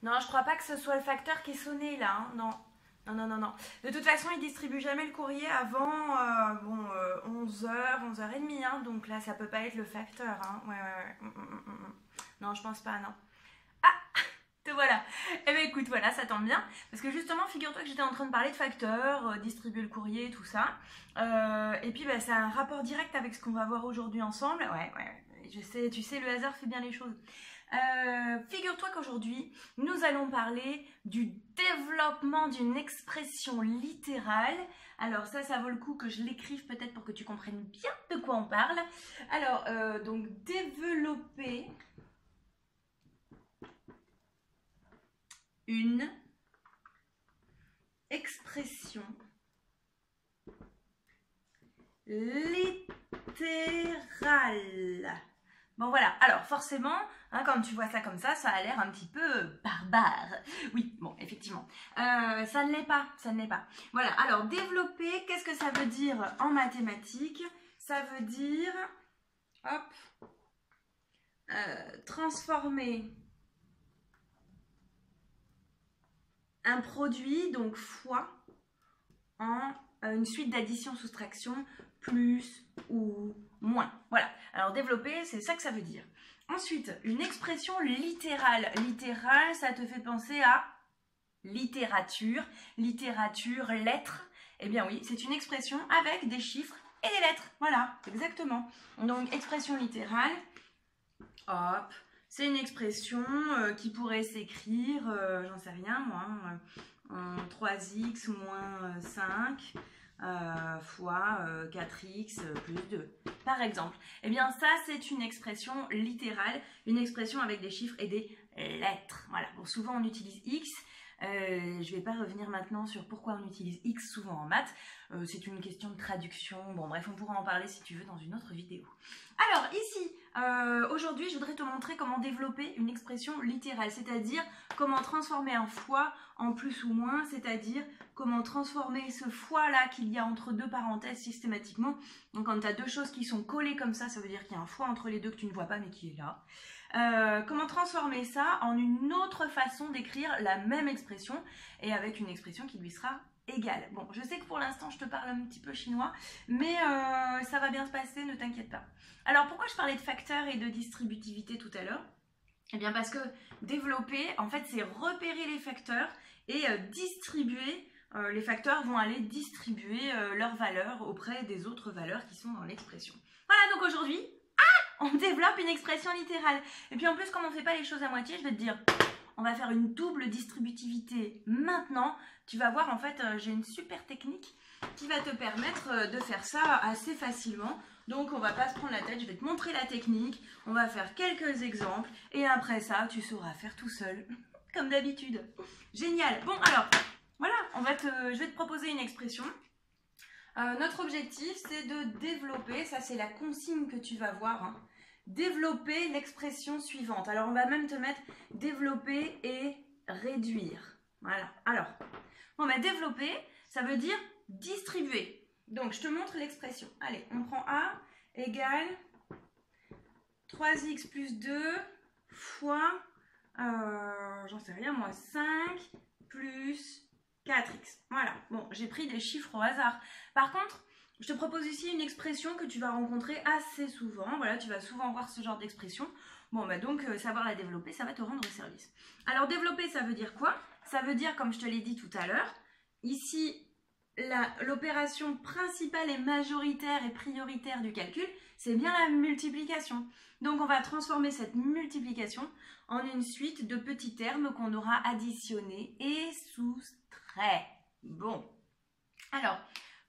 Non, je crois pas que ce soit le facteur qui est sonné là, hein. Non. Non, non, non, non. De toute façon, il distribue jamais le courrier avant 11h, 11h30, hein. Donc là, ça peut pas être le facteur, hein. Ouais, ouais, ouais. Non, je pense pas, non. Ah, te voilà. Eh bien, écoute, voilà, ça tombe bien. Parce que justement, figure-toi que j'étais en train de parler de facteurs, distribuer le courrier, tout ça. Et puis, bah, c'est un rapport direct avec ce qu'on va voir aujourd'hui ensemble. Ouais, ouais. Je sais, tu sais, le hasard fait bien les choses. Figure-toi qu'aujourd'hui, nous allons parler du développement d'une expression littérale. Alors ça vaut le coup que je l'écrive peut-être pour que tu comprennes bien de quoi on parle. Alors, donc développer une expression littérale. Bon voilà, alors forcément, hein, quand tu vois ça comme ça a l'air un petit peu barbare. Oui, bon, effectivement. Ça ne l'est pas, ça ne l'est pas. Voilà, alors développer, qu'est-ce que ça veut dire en mathématiques? Ça veut dire, hop, transformer un produit, donc fois, en une suite d'addition-soustraction, plus ou moins. Voilà, alors développer, c'est ça que ça veut dire. Ensuite, une expression littérale. Littérale, ça te fait penser à littérature, littérature, lettres. Eh bien oui, c'est une expression avec des chiffres et des lettres. Voilà, exactement. Donc, expression littérale, hop, c'est une expression qui pourrait s'écrire, j'en sais rien moi, en 3x moins 5 fois 4x plus 2, par exemple. Eh bien ça, c'est une expression littérale, une expression avec des chiffres et des lettres. Voilà, bon, souvent on utilise x. Je ne vais pas revenir maintenant sur pourquoi on utilise x souvent en maths. C'est une question de traduction. Bon bref, on pourra en parler si tu veux dans une autre vidéo. Alors ici, aujourd'hui, je voudrais te montrer comment développer une expression littérale, c'est-à-dire comment transformer un fois en plus ou moins, c'est-à-dire comment transformer ce fois-là qu'il y a entre deux parenthèses systématiquement. Donc quand tu as deux choses qui sont collées comme ça veut dire qu'il y a un fois entre les deux que tu ne vois pas mais qui est là. Comment transformer ça en une autre façon d'écrire la même expression et avec une expression qui lui sera égale. Bon, je sais que pour l'instant je te parle un petit peu chinois, mais ça va bien se passer, ne t'inquiète pas. Alors pourquoi je parlais de facteurs et de distributivité tout à l'heure? Eh bien parce que développer, en fait, c'est repérer les facteurs et distribuer. Les facteurs vont aller distribuer leurs valeurs auprès des autres valeurs qui sont dans l'expression. Voilà, donc aujourd'hui, on développe une expression littérale. Et puis en plus, comme on ne fait pas les choses à moitié, je vais te dire, on va faire une double distributivité maintenant. Tu vas voir, en fait, j'ai une super technique qui va te permettre de faire ça assez facilement. Donc on va pas se prendre la tête, je vais te montrer la technique, on va faire quelques exemples et après ça, tu sauras faire tout seul, comme d'habitude. Génial. Bon alors, voilà, je vais te proposer une expression. Notre objectif, c'est de développer, ça c'est la consigne que tu vas voir, hein, développer l'expression suivante. Alors, on va même te mettre développer et réduire. Voilà. Alors, bon, bah, développer, ça veut dire distribuer. Donc, je te montre l'expression. Allez, on prend A égale 3x plus 2 fois, j'en sais rien, moi, 5 plus 4x. Voilà, bon, j'ai pris des chiffres au hasard. Par contre, je te propose ici une expression que tu vas rencontrer assez souvent. Voilà, tu vas souvent voir ce genre d'expression. Bon, bah donc, savoir la développer, ça va te rendre service. Alors, développer, ça veut dire quoi? Ça veut dire, comme je te l'ai dit tout à l'heure, ici, l'opération principale et majoritaire et prioritaire du calcul, c'est bien la multiplication. Donc, on va transformer cette multiplication en une suite de petits termes qu'on aura additionnés et soustraits. Bon. Alors,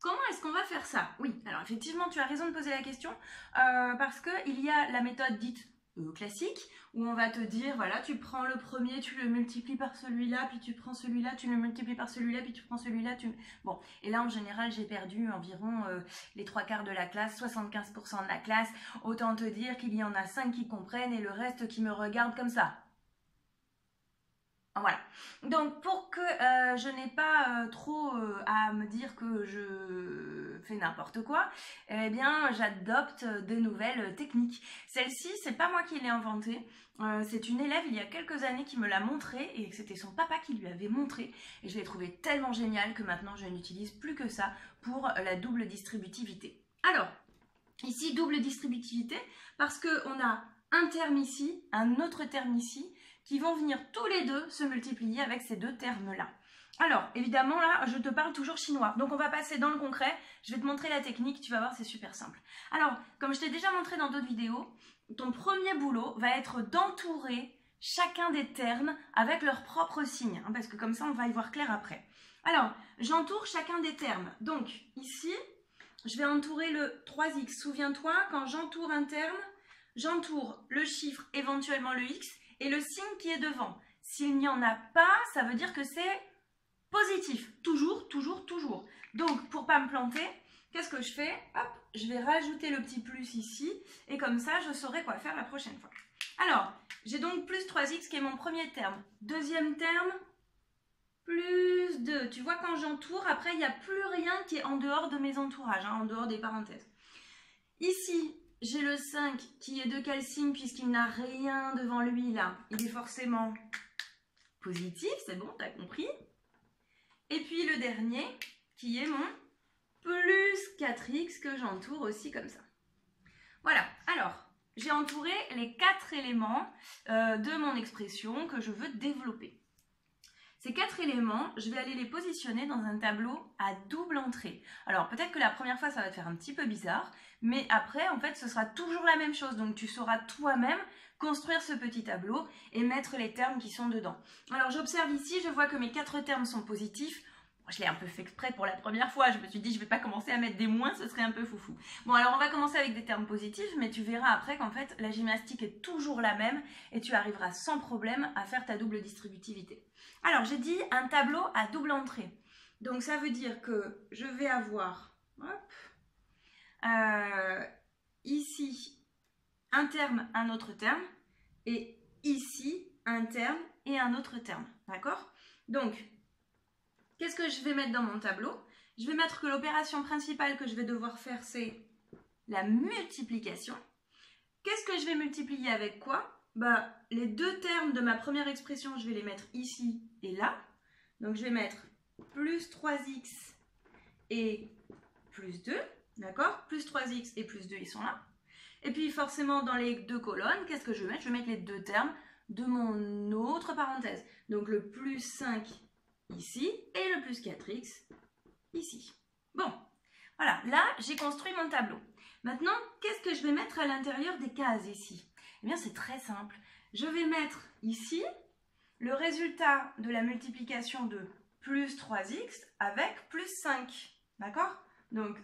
comment est-ce qu'on va faire ça? Oui, alors effectivement, tu as raison de poser la question parce qu'il y a la méthode dite classique où on va te dire, voilà, tu prends le premier, tu le multiplies par celui-là, puis tu prends celui-là, tu le multiplies par celui-là, puis tu prends celui-là, Bon, et là, en général, j'ai perdu environ les 3/4 de la classe, 75% de la classe. Autant te dire qu'il y en a 5 qui comprennent et le reste qui me regardent comme ça. Voilà. Donc, pour que je n'ai pas trop à me dire que je fais n'importe quoi, eh bien, j'adopte de nouvelles techniques. Celle-ci, c'est pas moi qui l'ai inventée. C'est une élève il y a quelques années qui me l'a montrée et c'était son papa qui lui avait montré. Et je l'ai trouvée tellement géniale que maintenant, je n'utilise plus que ça pour la double distributivité. Alors, ici, double distributivité parce qu'on a un terme ici, un autre terme ici, qui vont venir tous les deux se multiplier avec ces deux termes-là. Alors, évidemment, là, je te parle toujours chinois. Donc, on va passer dans le concret. Je vais te montrer la technique. Tu vas voir, c'est super simple. Alors, comme je t'ai déjà montré dans d'autres vidéos, ton premier boulot va être d'entourer chacun des termes avec leur propre signe. Hein, parce que comme ça, on va y voir clair après. Alors, j'entoure chacun des termes. Donc, ici, je vais entourer le 3x. Souviens-toi, quand j'entoure un terme, j'entoure le chiffre, éventuellement le x, et le signe qui est devant. S'il n'y en a pas, ça veut dire que c'est positif. Toujours, toujours, toujours. Donc, pour ne pas me planter, qu'est-ce que je fais? Hop, je vais rajouter le petit plus ici, et comme ça, je saurai quoi faire la prochaine fois. Alors, j'ai donc plus 3x qui est mon premier terme. Deuxième terme, plus 2. Tu vois, quand j'entoure, après, il n'y a plus rien qui est en dehors de mes entourages, hein, en dehors des parenthèses. Ici, j'ai le 5 qui est de quel signe puisqu'il n'a rien devant lui là. Il est forcément positif, c'est bon, t'as compris. Et puis le dernier qui est mon plus 4x que j'entoure aussi comme ça. Voilà, alors j'ai entouré les 4 éléments de mon expression que je veux développer. Ces 4 éléments, je vais aller les positionner dans un tableau à double entrée. Alors peut-être que la première fois ça va te faire un petit peu bizarre, mais après en fait ce sera toujours la même chose. Donc tu sauras toi-même construire ce petit tableau et mettre les termes qui sont dedans. Alors j'observe ici, je vois que mes 4 termes sont positifs. Je l'ai un peu fait exprès pour la première fois, je me suis dit je ne vais pas commencer à mettre des moins, ce serait un peu foufou. Bon alors on va commencer avec des termes positifs, mais tu verras après qu'en fait la gymnastique est toujours la même et tu arriveras sans problème à faire ta double distributivité. Alors j'ai dit un tableau à double entrée, donc ça veut dire que je vais avoir ici un terme, un autre terme, et ici un terme et un autre terme, d'accord? Donc, qu'est-ce que je vais mettre dans mon tableau? Je vais mettre que l'opération principale que je vais devoir faire, c'est la multiplication. Qu'est-ce que je vais multiplier avec quoi? Bah, les deux termes de ma première expression, je vais les mettre ici et là. Donc, je vais mettre plus 3x et plus 2, d'accord? Plus 3x et plus 2, ils sont là. Et puis, forcément, dans les deux colonnes, qu'est-ce que je vais mettre? Je vais mettre les deux termes de mon autre parenthèse. Donc, le plus 5 ici et le plus 4x ici. Bon, voilà, là j'ai construit mon tableau. Maintenant, qu'est-ce que je vais mettre à l'intérieur des cases ici? Eh bien, c'est très simple. Je vais mettre ici le résultat de la multiplication de plus 3x avec plus 5. D'accord? Donc,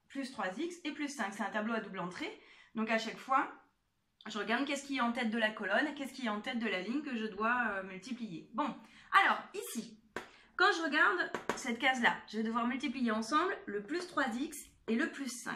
plus 3x et plus 5. C'est un tableau à double entrée. Donc, à chaque fois, je regarde qu'est-ce qui est en tête de la colonne, qu'est-ce qui est en tête de la ligne que je dois multiplier. Bon, alors, ici, quand je regarde cette case-là, je vais devoir multiplier ensemble le plus 3x et le plus 5.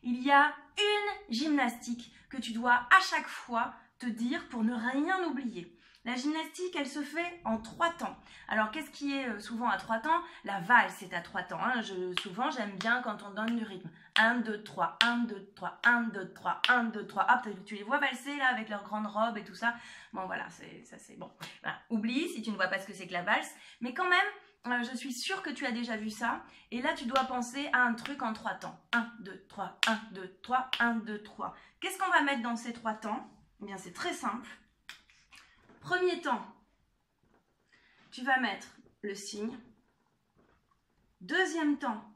Il y a une gymnastique que tu dois à chaque fois te dire pour ne rien oublier. La gymnastique, elle se fait en 3 temps. Alors, qu'est-ce qui est souvent à 3 temps? La valse est à 3 temps. Hein. Souvent, j'aime bien quand on donne du rythme. 1, 2, 3, 1, 2, 3, 1, 2, 3, 1, 2, 3. Hop, tu les vois valser là avec leurs grandes robes et tout ça. Bon, voilà, ça c'est bon. Voilà. Oublie si tu ne vois pas ce que c'est que la valse. Mais quand même, je suis sûre que tu as déjà vu ça. Et là, tu dois penser à un truc en 3 temps. 1, 2, 3, 1, 2, 3, 1, 2, 3. Qu'est-ce qu'on va mettre dans ces 3 temps? Eh bien, c'est très simple. Premier temps, tu vas mettre le signe. Deuxième temps,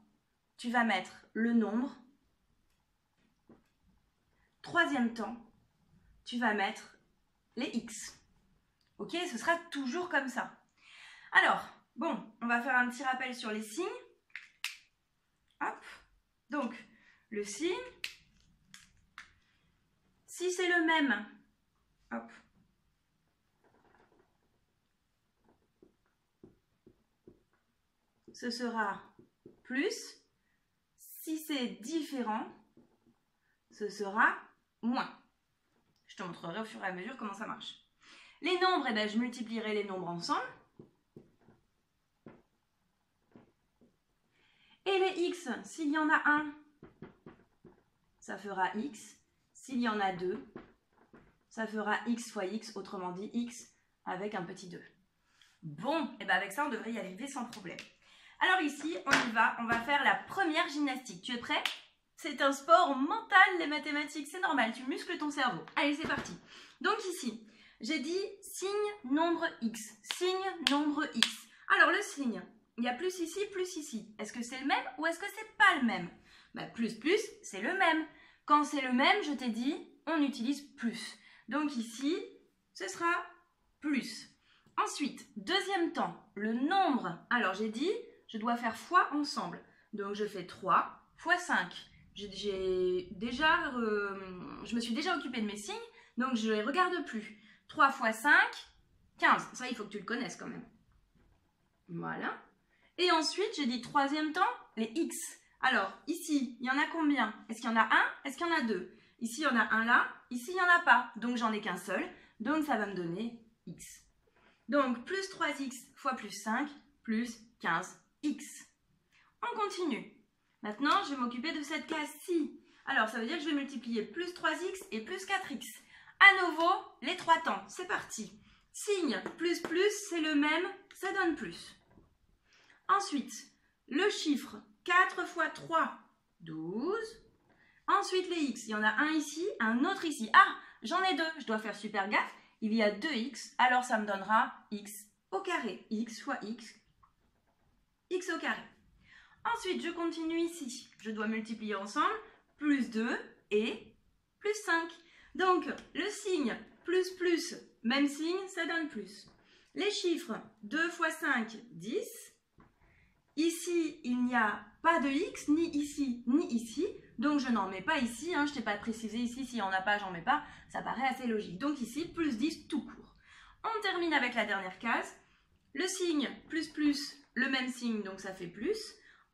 tu vas mettre le nombre. Troisième temps, tu vas mettre les X. Ok, ce sera toujours comme ça. Alors, bon, on va faire un petit rappel sur les signes. Hop, donc, le signe. Si c'est le même, hop, ce sera plus. Si c'est différent, ce sera moins. Je te montrerai au fur et à mesure comment ça marche. Les nombres, eh bien, je multiplierai les nombres ensemble. Et les x, s'il y en a un, ça fera x. S'il y en a deux, ça fera x fois x, autrement dit x avec un petit 2. Bon, et bien avec ça, on devrait y arriver sans problème. Alors ici, on va faire la première gymnastique. Tu es prêt? C'est un sport mental, les mathématiques, c'est normal, tu muscles ton cerveau. Allez, c'est parti. Donc ici, j'ai dit signe, nombre x, signe, nombre x. Alors le signe, il y a plus ici, plus ici. Est-ce que c'est le même ou est-ce que c'est pas le même? Plus, c'est le même. Quand c'est le même, je t'ai dit, on utilise plus. Donc ici, ce sera plus. Ensuite, deuxième temps, le nombre. Alors j'ai dit, je dois faire fois ensemble. Donc je fais 3 fois 5. Je me suis déjà occupée de mes signes, donc je ne les regarde plus. 3 fois 5, 15. Ça, il faut que tu le connaisses quand même. Voilà. Et ensuite, j'ai dit troisième temps, les x. Alors, ici, il y en a combien? Est-ce qu'il y en a un? Est-ce qu'il y en a deux? Ici, il y en a un là. Ici, il n'y en a pas. Donc, j'en ai qu'un seul. Donc, ça va me donner x. Donc, plus 3x fois plus 5, plus 15x. On continue. Maintenant, je vais m'occuper de cette case-ci. Alors, ça veut dire que je vais multiplier plus 3x et plus 4x. À nouveau, les trois temps. C'est parti. Signe plus, c'est le même, ça donne plus. Ensuite, le chiffre 4 fois 3, 12. Ensuite, les x. Il y en a un ici, un autre ici. Ah, j'en ai deux. Je dois faire super gaffe. Il y a 2x, alors ça me donnera x au carré. X fois x, x au carré. Ensuite, je continue ici. Je dois multiplier ensemble plus 2 et plus 5. Donc, le signe plus, même signe, ça donne plus. Les chiffres 2 fois 5, 10. Ici, il n'y a pas de x, ni ici, ni ici. Donc, je n'en mets pas ici. Je ne t'ai pas précisé ici. S'il n'y en a pas, j'en mets pas. Ça paraît assez logique. Donc, ici, plus 10 tout court. On termine avec la dernière case. Le signe plus, le même signe, donc ça fait plus.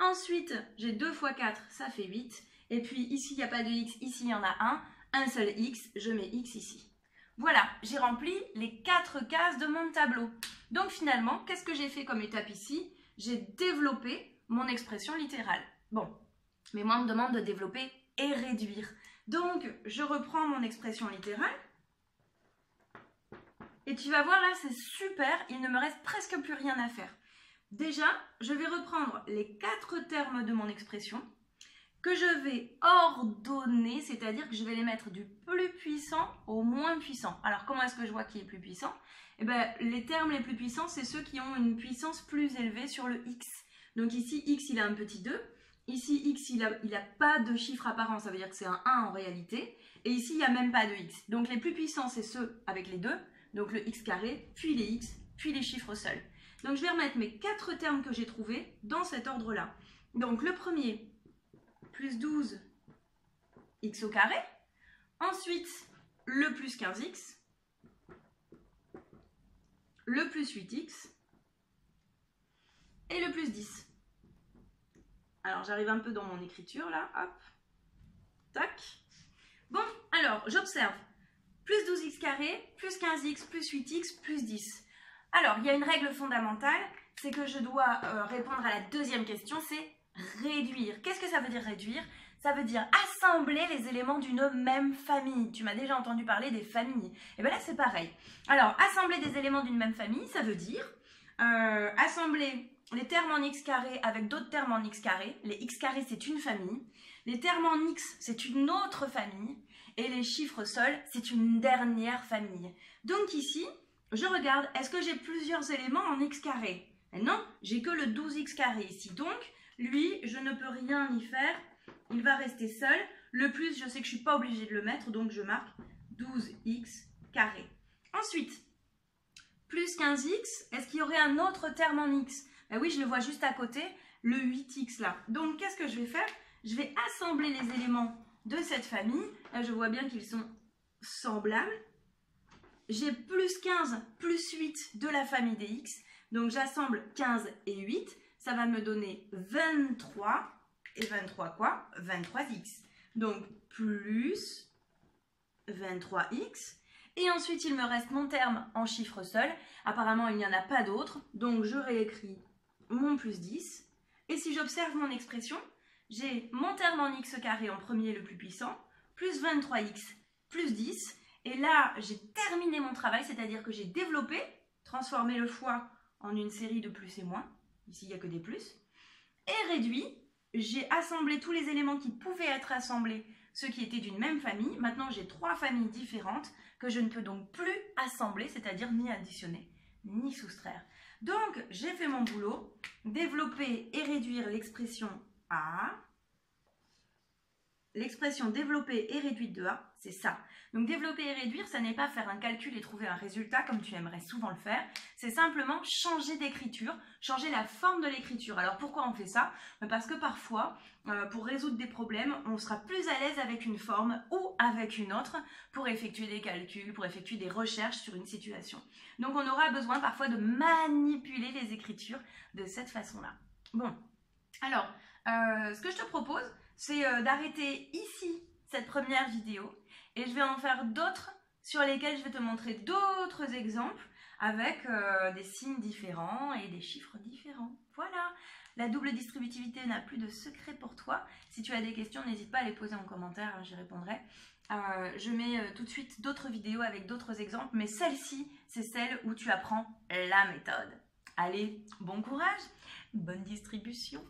Ensuite, j'ai 2 fois 4, ça fait 8. Et puis ici, il n'y a pas de x, ici, il y en a un seul x, je mets x ici. Voilà, j'ai rempli les 4 cases de mon tableau. Donc finalement, qu'est-ce que j'ai fait comme étape ici? J'ai développé mon expression littérale. Bon, mais moi, on me demande de développer et réduire. Donc, je reprends mon expression littérale. Et tu vas voir là, c'est super, il ne me reste presque plus rien à faire. Déjà, je vais reprendre les 4 termes de mon expression que je vais ordonner, c'est-à-dire que je vais les mettre du plus puissant au moins puissant. Alors, comment est-ce que je vois qui est plus puissant? Eh bien, les termes les plus puissants, c'est ceux qui ont une puissance plus élevée sur le x. Donc ici, x, il a un petit 2. Ici, x, il a pas de chiffre apparent, ça veut dire que c'est un 1 en réalité. Et ici, il n'y a même pas de x. Donc, les plus puissants, c'est ceux avec les 2. Donc, le x carré, puis les x, puis les chiffres seuls. Donc, je vais remettre mes 4 termes que j'ai trouvés dans cet ordre-là. Donc, le premier, plus 12 x au carré. Ensuite, le plus 15x. Le plus 8x. Et le plus 10. Alors, j'arrive un peu dans mon écriture, là. Hop. Tac. Bon, alors, j'observe. Plus 12x carré, plus 15x, plus 8x, plus 10. Alors, il y a une règle fondamentale, c'est que je dois répondre à la deuxième question, c'est réduire. Qu'est-ce que ça veut dire réduire? Ça veut dire assembler les éléments d'une même famille. Tu m'as déjà entendu parler des familles. Et bien là, c'est pareil. Alors, assembler des éléments d'une même famille, ça veut dire assembler les termes en x carré avec d'autres termes en x carré. Les x carrés, c'est une famille. Les termes en x, c'est une autre famille. Et les chiffres seuls, c'est une dernière famille. Donc ici, je regarde, est-ce que j'ai plusieurs éléments en x carré? Et non, j'ai que le 12x carré ici. Donc, lui, je ne peux rien y faire. Il va rester seul. Le plus, je sais que je ne suis pas obligée de le mettre, donc je marque 12x carré. Ensuite, plus 15x, est-ce qu'il y aurait un autre terme en x? Ben oui, je le vois juste à côté, le 8x là. Donc, qu'est-ce que je vais faire? Je vais assembler les éléments de cette famille. Là, je vois bien qu'ils sont semblables. J'ai plus 15, plus 8 de la famille des x. Donc, j'assemble 15 et 8. Ça va me donner 23. Et 23 quoi? 23x. Donc, plus 23x. Et ensuite, il me reste mon terme en chiffre seul. Apparemment, il n'y en a pas d'autres. Donc, je réécris mon plus 10. Et si j'observe mon expression, j'ai mon terme en x carré en premier le plus puissant, plus 23x plus 10. Et là, j'ai terminé mon travail, c'est-à-dire que j'ai développé, transformé le fois en une série de plus et moins. Ici, il n'y a que des plus. Et réduit, j'ai assemblé tous les éléments qui pouvaient être assemblés, ceux qui étaient d'une même famille. Maintenant, j'ai 3 familles différentes que je ne peux donc plus assembler, c'est-à-dire ni additionner, ni soustraire. Donc, j'ai fait mon boulot, développer et réduire l'expression A. L'expression développer et réduite de A, c'est ça. Donc développer et réduire, ça n'est pas faire un calcul et trouver un résultat comme tu aimerais souvent le faire. C'est simplement changer d'écriture, changer la forme de l'écriture. Alors pourquoi on fait ça? Parce que parfois, pour résoudre des problèmes, on sera plus à l'aise avec une forme ou avec une autre pour effectuer des calculs, pour effectuer des recherches sur une situation. Donc on aura besoin parfois de manipuler les écritures de cette façon-là. Bon, alors, ce que je te propose, c'est d'arrêter ici cette première vidéo et je vais en faire d'autres sur lesquelles je vais te montrer d'autres exemples avec des signes différents et des chiffres différents. Voilà, la double distributivité n'a plus de secret pour toi. Si tu as des questions, n'hésite pas à les poser en commentaire, j'y répondrai. Je mets tout de suite d'autres vidéos avec d'autres exemples, mais celle-ci, c'est celle où tu apprends la méthode. Allez, bon courage, bonne distribution!